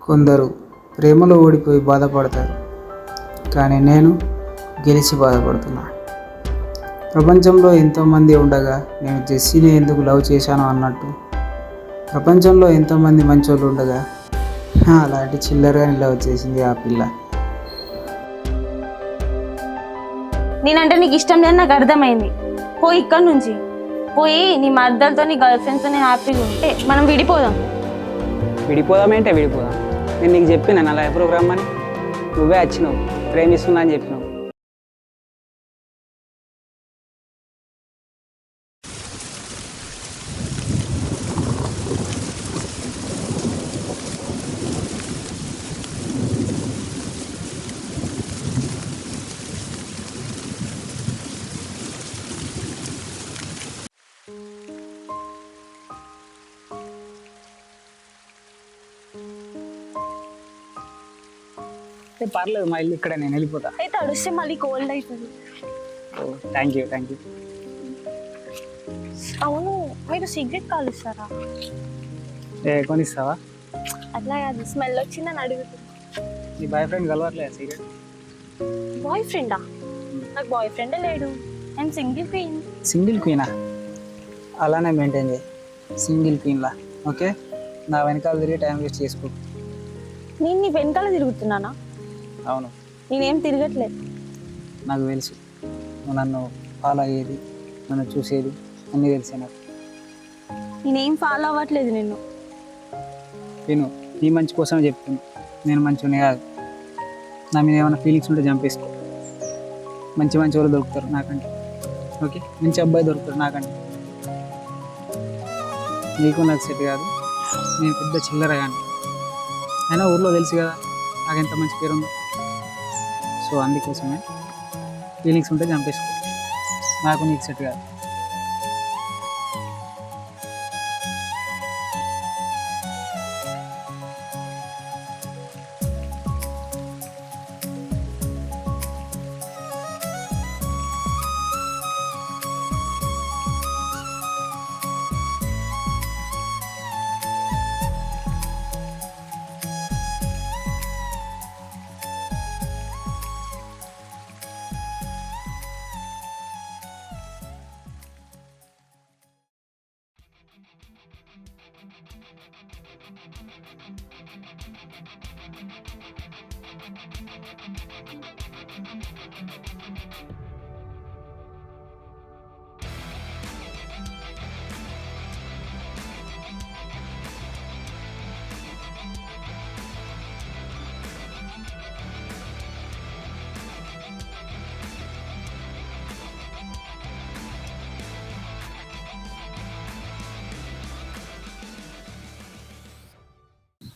కొందరు ప్రేమలో ఓడిపోయి బాధపడతారు, కానీ నేను గెలిచి బాధపడుతున్నా. ప్రపంచంలో ఎంతోమంది ఉండగా నేను జెస్సీని ఎందుకు లవ్ చేశాను అన్నట్టు, ప్రపంచంలో ఎంతోమంది మంచోళ్ళు ఉండగా అలాంటి చిల్లరగాని లవ్ చేసింది ఆ పిల్ల. నేనంటే నీకు ఇష్టం లేదని నాకు అర్థమైంది. పోయి ఇక్కడి నుంచి పోయి నీ మర్దలతో నీ గర్ల్ ఫ్రెండ్స్తో హ్యాపీగా ఉంటే మనం విడిపోదాం. విడిపోదామేంటే విడిపోదాం. నేను నీకు చెప్పిన నా లైఫ్ ప్రోగ్రామ్ అని, నువ్వే వచ్చినావు ప్రేమిస్తున్నా అని చెప్పినావు. పర్లేదు, మా ఇల్లు ఇక్కడ, నేను వెళ్ళిపోతా. అయితే అడిస్తే మళ్ళీ కోల్డ్ అవుతుంది. Thank you thank you. అవును, మీరు సిగరెట్ కాలుస్తారా? కొనిస్తావా? అట్లా కాదు, స్మెల్ వచ్చిందని అడుగుతుంది. నీ బాయ్ ఫ్రెండ్ కలవట్లేదు సిగరెట్? బాయ్ ఫ్రెండా? నాకు బాయ్ ఫ్రెండే లేడు. నేను సింగిల్ క్వీన్. Single Kwena? అలానే మెయింటైన్ చేయి, సింగిల్ క్వీన్లా. ఓకే, నా వెనకాల తిరిగి టైం వేస్ట్ చేసుకో. నేను నీ వెనకాల తిరుగుతున్నానా? అవును, నేనేం తిరగట్లేదు. నాకు తెలుసు నువ్వు నన్ను ఫాలో అయ్యేది, నన్ను చూసేది అన్నీ తెలిసే నాకు. నేనేం ఫాలో అవ్వట్లేదు నిన్ను. నేను నీ మంచి కోసమే చెప్తాను, నేను మంచిగానే కాదు. నా మీద ఏమైనా ఫీలింగ్స్ ఉంటే చంపేసుకో. మంచి మంచి వాళ్ళు దొరుకుతారు నాకంటే. ఓకే, మంచి అబ్బాయి దొరుకుతారు నాకంటే. నీకు నాకు సెట్ కాదు, నేను పెద్ద చిల్లర కానీ. అయినా ఊర్లో తెలుసు కదా నాకు ఎంత మంచి పేరు ఉందో. సో అందుకోసమే ఫీలింగ్స్ ఉంటే చంపేసుకో, నాకు నీకు సెట్ కాదు.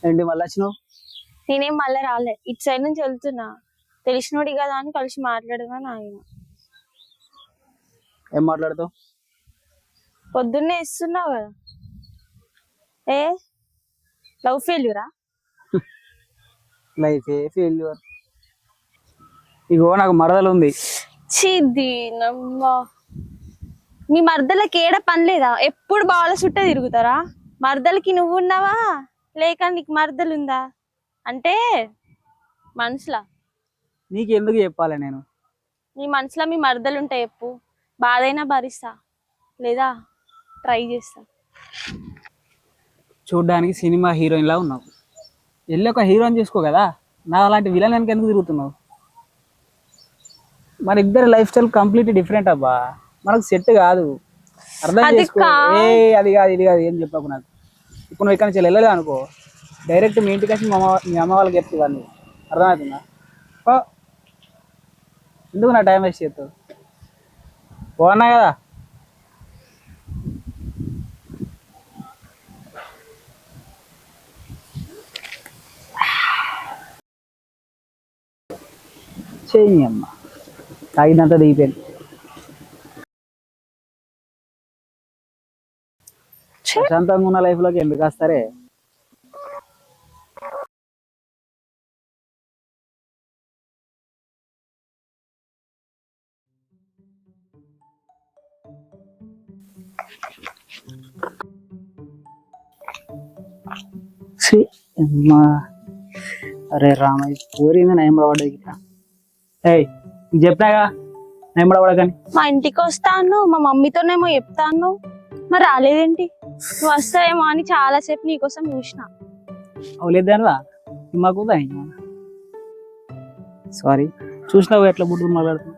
ఏంటి మళ్ళీ వచ్చినావు? నేనేం మళ్ళీ రాలే, ఇటు సైడ్ నుంచి వెళ్తున్నా. తెలిసినోడి కదా అని కలిసి మాట్లాడదామని ఆయన. ఏం మాట్లాడతావు? పొద్దున్నే ఇస్తున్నావు కదా. ఏ లవ్ ఫెయిల్యూరా? లైఫ్ ఏ ఫెయిల్యూర్. ఇగో నాకు మరదలు ఉంది. చిద్దీనమ్మా, మీ మర్దలకి ఏడ పని లేదా? ఎప్పుడు బాల చుట్టే తిరుగుతారా? మర్దలకి నువ్వు ఉన్నావా లేక నీకు మర్దలు ఉందా అంటే మనసులా? నీకు ఎందుకు చెప్పాలి నేను? నీ మనసులో మీ మర్దలు ఉంటే చెప్పు, బాధైనా భరిస్తా, లేదా ట్రై చేస్తా. చూడ్డానికి సినిమా హీరోయిన్లా ఉన్నావు, వెళ్ళి ఒక హీరోయిన్ చేసుకో కదా. నా అలాంటి విలన్ వెనక ఎందుకు తిరుగుతున్నావు? మన ఇద్దరు లైఫ్ స్టైల్ కంప్లీట్ డిఫరెంట్ అబ్బా, మనకు సెట్ కాదు. అర్థం చేసుకో. అది కాదు ఇది కాదు ఏం చెప్పకు నాకు. ఇప్పుడు నువ్వు ఇక్కడ నుంచి వెళ్ళలేదు అనుకో, డైరెక్ట్ మీ ఇంటికి వచ్చి మీ అమ్మ వాళ్ళకి చెప్తే వాళ్ళు. అర్థమవుతుందా? ఎందుకు నా టైం వేస్ట్ చేస్తావు? బాగున్నా కదా. చెయ్యి అమ్మ, తాగినంత దిగిపోయింది. ప్రశాంతంగా ఉన్న లైఫ్లోకి ఎందుకు వస్తారే? అమ్మా అరే రామయ్య పోరింది నయంబడ పడ్డది ఇట్లా. ఏయ్ నీకు చెప్పినాగా నయంబడ పడకని. మా ఇంటికి వస్తాను, మా మమ్మీతోనేమో చెప్తాను, మరి రాలేదేంటి? నువ్వు వస్తావేమో అని చాలాసేపు నీకోసం చూసిన. అవలేదానివా మాకు సారీ. చూసినావు ఎట్లా బుడ్డు మాట్లాడుతున్నా.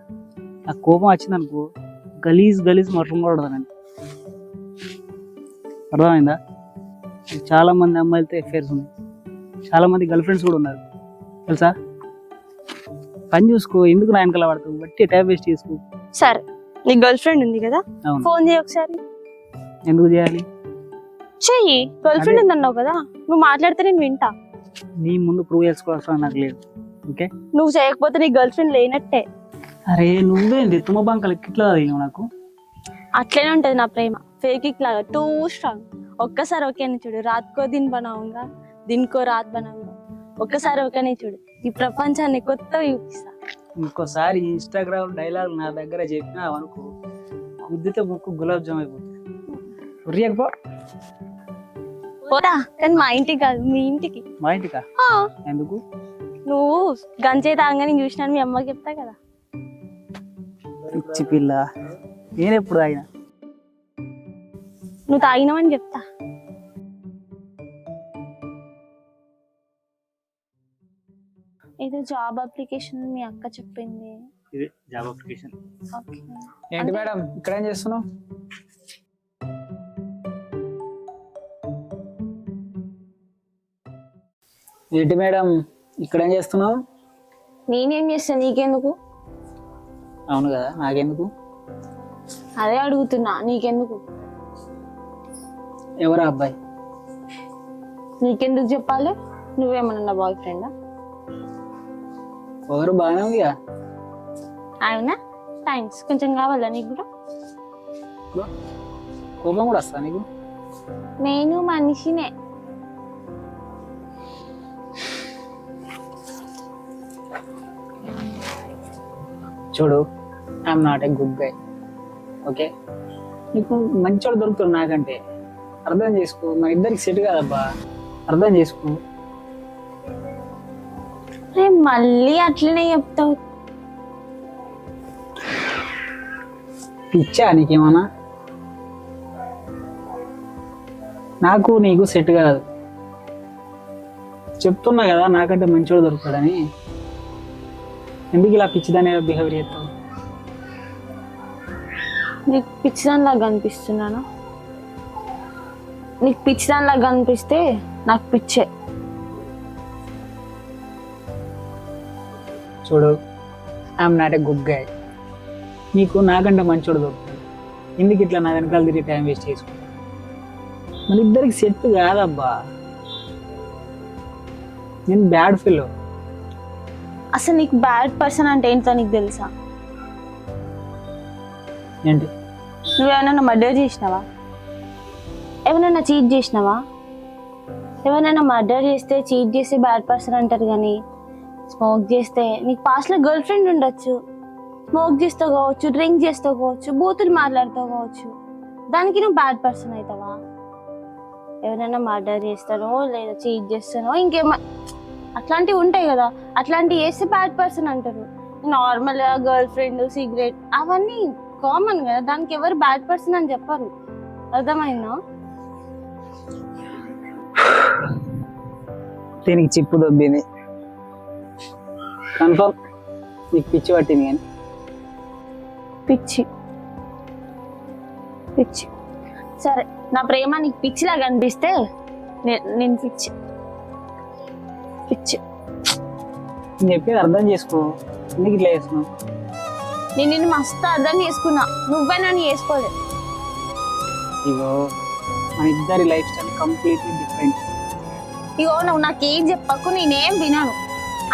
నాకు కోపం వచ్చింది అనుకో గలీజ్ గలీజ్ మటన్ పడతానండి. అర్థమైందా? చాలా మంది అమ్మాయిలతో ఎఫైర్స్ ఉన్నాయి, చాలా మంది గర్ల్ ఫ్రెండ్స్ కూడా ఉన్నారు తెలుసా. పని చూసుకో, ఎందుకు నా వెనకాల పడతావు? బట్టి టైం వేస్ట్ చేసుకో. సరే, నీ గర్ల్ ఫ్రెండ్ ఉంది కదా, అవును. ఫోన్ చేయి ఒకసారి. ఎందుకు చేయాలి? చెయ్యి, గర్ల్ ఫ్రెండ్ ఉంది అన్నావు కదా, నువ్వు మాట్లాడితే నేను వింటా. నీ ముందు ప్రూవ్ చేసుకోవాల్సిన నాకు లేదు. ఓకే, నువ్వు చేయకపోతే నీ గర్ల్ ఫ్రెండ్ లేనట్టే. అరే నువ్వేంది తుమ్మ బంకలు ఇట్లా నాకు. అట్లనే ఉంటది నా ప్రేమ, ఫేక్ లాగా టూ స్ట్రాంగ్. ఒక్కసారి ఓకేని చూడు, రాత్కో దిన్ బనావుగా, దిన్కో రాత్ బనావుగా. ఒక్కసారి ఓకేనే చూడు, ఈ ప్రపంచాన్ని కొత్తగా చూపిస్తా. ఇంకోసారి ఇన్స్టాగ్రామ్ డైలాగ్ నా దగ్గర చెప్పినా అనుకో, గుద్దితే ముక్కు గులాబ్ జామ్ అయిపోతుంది. ఉరియకపో పోతా, కానీ మా ఇంటికి కాదు, మీ ఇంటికి. మా ఇంటికా? ఎందుకు? నువ్వు గంజే తాగని చూసినాను, మీ అమ్మకి చెప్తా కదా. పిచ్చి పిల్ల, నేనెప్పుడు తాగినా? నువ్వు తాగినావని చెప్తా. ఏదో జాబ్ అప్లికేషన్ మీ అక్క చెప్పింది. ఇది జాబ్ అప్లికేషన్. ఓకే. ఏంటి మేడం ఇక్కడ ఏం చేస్తున్నావు? ఏంటి మేడం ఇక్కడ ఏం చేస్తున్నావు? నేనేం చేస్తా, నీకెందుకు? అవును కదా, నాకెందుకు? అదే అడుగుతున్నా, నీకెందుకు? ఎవరా అబ్బాయి? నీకెందుకు చెప్పాలి? నువ్వేమన్నా బాయ్ ఫ్రెండా? ఎవరు? బాగానే ఉందిగా. అవునా, థ్యాంక్స్. కొంచెం కావాలా నీకు కూడా? కోపం కూడా వస్తా నీకు? నేను మనిషినే. చూడు, I'm not a good guy. Okay, నీకు మంచోడు దొరుకుతాడు నాకంటే. అర్థం చేసుకో, మన ఇద్దరికి సెట్ కాదబ్బా, అర్థం చేసుకో. మళ్ళీ అట్లనే చెప్తావు. పిచ్చా నీకేమన్నా? నాకు నీకు సెట్ కాదు చెప్తున్నా కదా, నాకంటే మంచోడు దొరుకుతాడని. ఎందుకు ఇలా పిచ్చిదాని బిహేవియర్ చేస్తావు? నీకు పిచ్చిదానిలాగా కనిపిస్తున్నాను? నీకు పిచ్చిదానిలాగా కనిపిస్తే నాకు పిచ్చే. చూడు, I'm not a good guy. నీకు నాకంటే మంచోడు దొరుకుతాడు, ఎందుకు ఇట్లా నా వెనకాల తిరిగి టైం వేస్ట్ చేసుకో? మన ఇద్దరికి సెట్ కాదబ్బా, నేను బ్యాడ్ ఫీల్. అసలు నీకు బ్యాడ్ పర్సన్ అంటే ఏంటో నీకు తెలుసా? ఏంటి? నువ్వేమైనా మర్డర్ చేసినావా? ఎవరైనా చీట్ చేసినావా? ఎవరైనా మర్డర్ చేస్తే, చీట్ చేస్తే బ్యాడ్ పర్సన్ అంటారు, కానీ స్మోక్ చేస్తే, నీకు పాస్ట్లో గర్ల్ ఫ్రెండ్ ఉండొచ్చు, స్మోక్ చేస్తూ కావచ్చు, డ్రింక్ చేస్తూ కావచ్చు, బూతులు మాట్లాడుతూ కావచ్చు, దానికి నువ్వు బ్యాడ్ పర్సన్ అవుతావా? ఎవరైనా మర్డర్ చేస్తానో లేదా చీట్ చేస్తానో ఇంకేమో అట్లాంటివి ఉంటాయి కదా, అట్లాంటివి చేస్తే బ్యాడ్ పర్సన్ అంటారు. నార్మల్గా గర్ల్ ఫ్రెండ్, సిగరెట్ అవన్నీ కామన్ కదా, దానికి ఎవరు బ్యాడ్ పర్సన్ అని చెప్పరు. అర్థమైందా? దీనికి చిప్పు దొబ్బింది కన్ఫర్మ్. నీకు పిచ్చి పట్టింది. కానీ పిచ్చి పిచ్చి సరే, నా ప్రేమ నీకు పిచ్చిలాగా అనిపిస్తే నేను పిచ్చి పిచ్చి. నేను చెప్పేది అర్థం చేసుకో, ఎందుకు ఇట్లా చేస్తున్నావు? నేను నిన్ను మస్తు అర్థం చేసుకున్నా, నువ్వే నన్ను చేసుకోలేదు. ఇగో, మన ఇద్దరి లైఫ్ స్టైల్ కంప్లీట్లీ డిఫరెంట్. ఇగో, నువ్వు నాకేం చెప్పకు, నేనేం వినాను.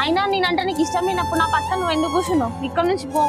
అయినా నేనంటే నీకు ఇష్టం లేనప్పుడు నా పక్కన నువ్వు ఎందుకు కూర్చున్నావు? ఇక్కడ నుంచి పో.